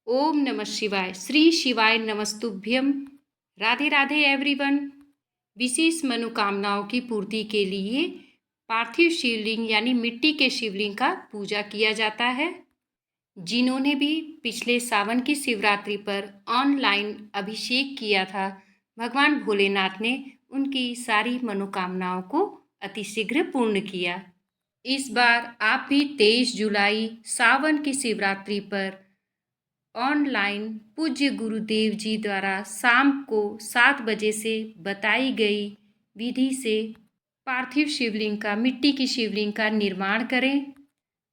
ओम नमः शिवाय। श्री शिवाय नमस्तुभ्यम। राधे राधे एवरीवन। विशेष मनोकामनाओं की पूर्ति के लिए पार्थिव शिवलिंग यानी मिट्टी के शिवलिंग का पूजा किया जाता है। जिन्होंने भी पिछले सावन की शिवरात्रि पर ऑनलाइन अभिषेक किया था, भगवान भोलेनाथ ने उनकी सारी मनोकामनाओं को अतिशीघ्र पूर्ण किया। इस बार आप भी 23 जुलाई सावन की शिवरात्रि पर ऑनलाइन पूज्य गुरुदेव जी द्वारा शाम को 7 बजे से बताई गई विधि से पार्थिव शिवलिंग का, मिट्टी की शिवलिंग का निर्माण करें,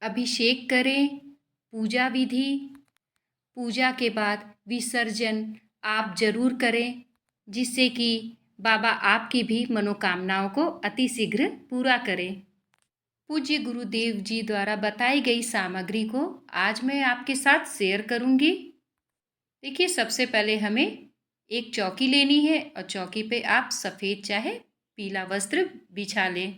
अभिषेक करें। पूजा विधि, पूजा के बाद विसर्जन आप जरूर करें, जिससे कि बाबा आपकी भी मनोकामनाओं को अतिशीघ्र पूरा करें। पूज्य गुरुदेव जी द्वारा बताई गई सामग्री को आज मैं आपके साथ शेयर करूंगी। देखिए, सबसे पहले हमें एक चौकी लेनी है और चौकी पे आप सफ़ेद चाहे पीला वस्त्र बिछा लें।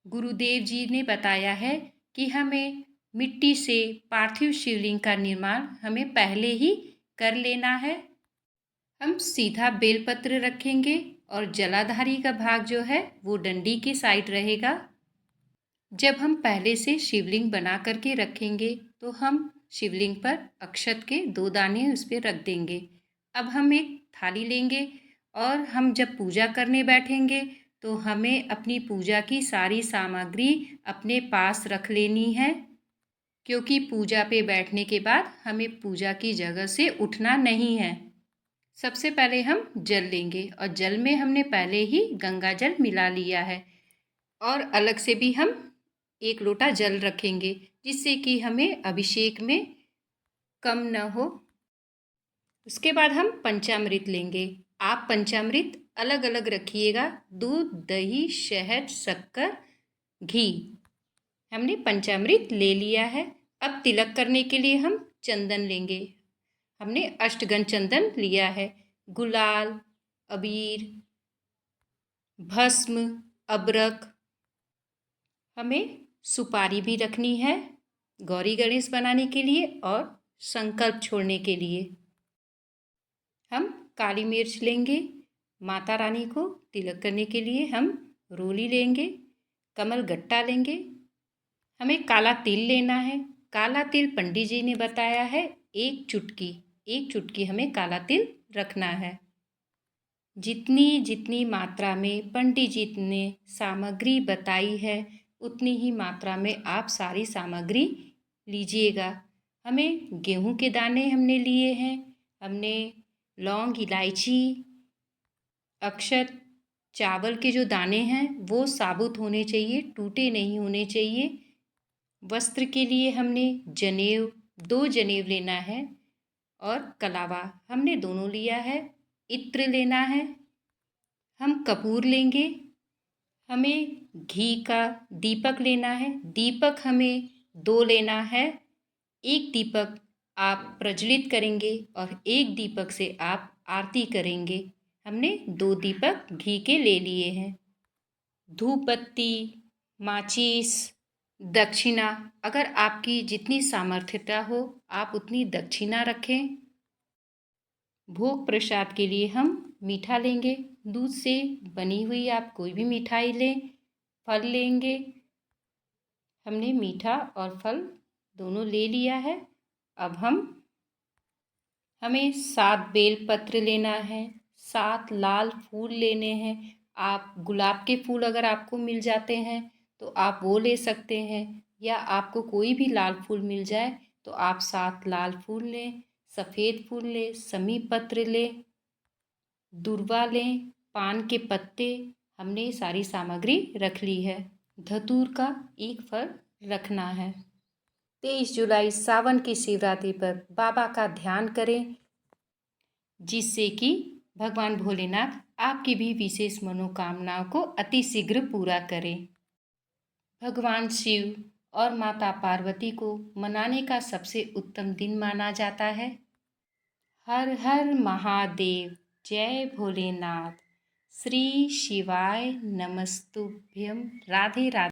गुरुदेव जी ने बताया है कि हमें मिट्टी से पार्थिव शिवलिंग का निर्माण हमें पहले ही कर लेना है। हम सीधा बेलपत्र रखेंगे और जलाधारी का भाग जो है वो डंडी के साइड रहेगा। जब हम पहले से शिवलिंग बना करके रखेंगे तो हम शिवलिंग पर अक्षत के 2 दाने उस पर रख देंगे। अब हम एक थाली लेंगे और हम जब पूजा करने बैठेंगे तो हमें अपनी पूजा की सारी सामग्री अपने पास रख लेनी है, क्योंकि पूजा पे बैठने के बाद हमें पूजा की जगह से उठना नहीं है। सबसे पहले हम जल लेंगे और जल में हमने पहले ही गंगा जल मिला लिया है और अलग से भी हम 1 लोटा जल रखेंगे, जिससे कि हमें अभिषेक में कम न हो। उसके बाद हम पंचामृत लेंगे। आप पंचामृत अलग अलग रखिएगा, दूध, दही, शहद, शक्कर, घी। हमने पंचामृत ले लिया है। अब तिलक करने के लिए हम चंदन लेंगे। हमने अष्टगंध चंदन लिया है। गुलाल, अबीर, भस्म, अबरक। हमें सुपारी भी रखनी है गौरी गणेश बनाने के लिए और संकल्प छोड़ने के लिए। हम काली मिर्च लेंगे। माता रानी को तिलक करने के लिए हम रोली लेंगे, कमल गट्टा लेंगे। हमें काला तिल लेना है। काला तिल पंडित जी ने बताया है 1 चुटकी हमें काला तिल रखना है। जितनी जितनी मात्रा में पंडित जी ने सामग्री बताई है उतनी ही मात्रा में आप सारी सामग्री लीजिएगा। हमें गेहूं के दाने हमने लिए हैं। हमने लौंग, इलायची, अक्षत, चावल के जो दाने हैं वो साबुत होने चाहिए, टूटे नहीं होने चाहिए। वस्त्र के लिए हमने जनेऊ, 2 जनेऊ लेना है और कलावा हमने दोनों लिया है। इत्र लेना है। हम कपूर लेंगे। हमें घी का दीपक लेना है। दीपक हमें 2 लेना है। एक दीपक आप प्रज्वलित करेंगे और एक दीपक से आप आरती करेंगे। हमने 2 दीपक घी के ले लिए हैं। धूप बत्ती, माचिस, दक्षिणा, अगर आपकी जितनी सामर्थ्यता हो आप उतनी दक्षिणा रखें। भोग प्रसाद के लिए हम मीठा लेंगे। दूध से बनी हुई आप कोई भी मिठाई लें। फल लेंगे। हमने मीठा और फल दोनों ले लिया है। अब हमें 7 बेल पत्र लेना है। 7 लाल फूल लेने हैं। आप गुलाब के फूल अगर आपको मिल जाते हैं तो आप वो ले सकते हैं, या आपको कोई भी लाल फूल मिल जाए तो आप 7 लाल फूल लें। सफ़ेद फूल लें, समी पत्र लें, दूर्वा लें, पान के पत्ते। हमने सारी सामग्री रख ली है। धतूर का 1 फल रखना है। 23 जुलाई सावन की शिवरात्रि पर बाबा का ध्यान करें, जिससे कि भगवान भोलेनाथ आपकी भी विशेष मनोकामनाओं को अतिशीघ्र पूरा करें। भगवान शिव और माता पार्वती को मनाने का सबसे उत्तम दिन माना जाता है। हर हर महादेव, जय भोलेनाथ। श्री शिवाय नमस्तुभ्यम। राधे राधे।